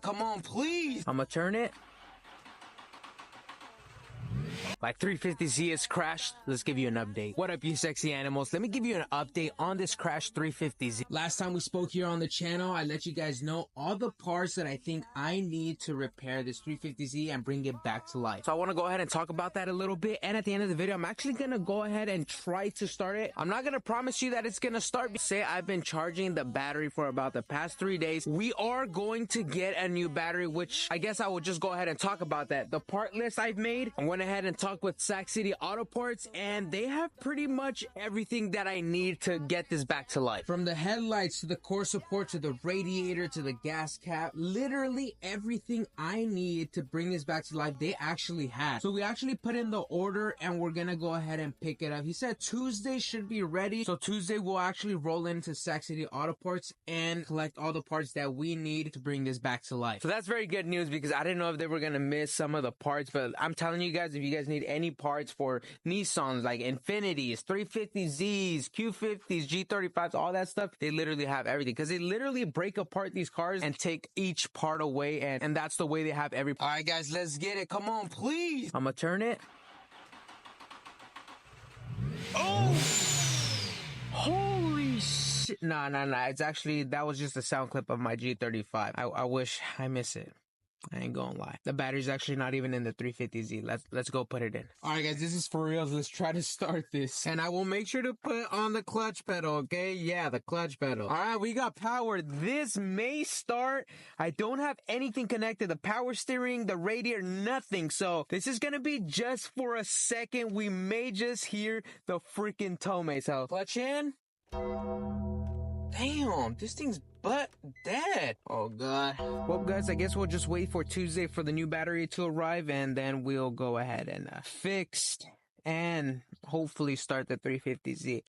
Come on, please. I'm gonna turn it. Like 350Z has crashed. Let's give you an update. What up, you sexy animals? Let me give you an update on this crashed 350Z. Last time we spoke here on the channel, I let you guys know all the parts that I think I need to repair this 350Z and bring it back to life. So I want to go ahead and talk about that a little bit. And at the end of the video, I'm actually going to go ahead and try to start it. I'm not going to promise you that it's going to start. Say I've been charging the battery for about the past 3 days. We are going to get a new battery, which I guess I will just go ahead and talk about that. The part list I've made, I went ahead and talked with Sac City Auto Parts, and they have pretty much everything that I need to get this back to life. From the headlights to the core support to the radiator to the gas cap, literally everything I need to bring this back to life, they actually had. So we actually put in the order and we're gonna go ahead and pick it up. He said Tuesday should be ready. So Tuesday we'll actually roll into Sac City Auto Parts and collect all the parts that we need to bring this back to life. So that's very good news because I didn't know if they were gonna miss some of the parts, but I'm telling you guys, if you guys need any parts for Nissans like Infinitis, 350Zs, Q50s, G35s, all that stuff, they literally have everything because they literally break apart these cars and take each part away, and that's the way they have every. All right, guys, let's get it. Come on, please. I'm gonna turn it. Oh, Holy shit. Nah. It's actually, that was just a sound clip of my G35. I wish I miss it. I ain't gonna lie. The battery's actually not even in the 350Z. Let's go put it in. all right, guys, this is for real. Let's try to start this. And I will make sure to put on the clutch pedal, okay? Yeah, the clutch pedal. All right, we got power. This may start. I don't have anything connected. The power steering, the radiator, nothing. So this is gonna be just for a second. We may just hear the freaking Tomei. So Clutch in. Damn, this thing's butt dead. Oh, God. well, guys, I guess we'll just wait for Tuesday for the new battery to arrive, and then we'll go ahead and fix and hopefully start the 350Z.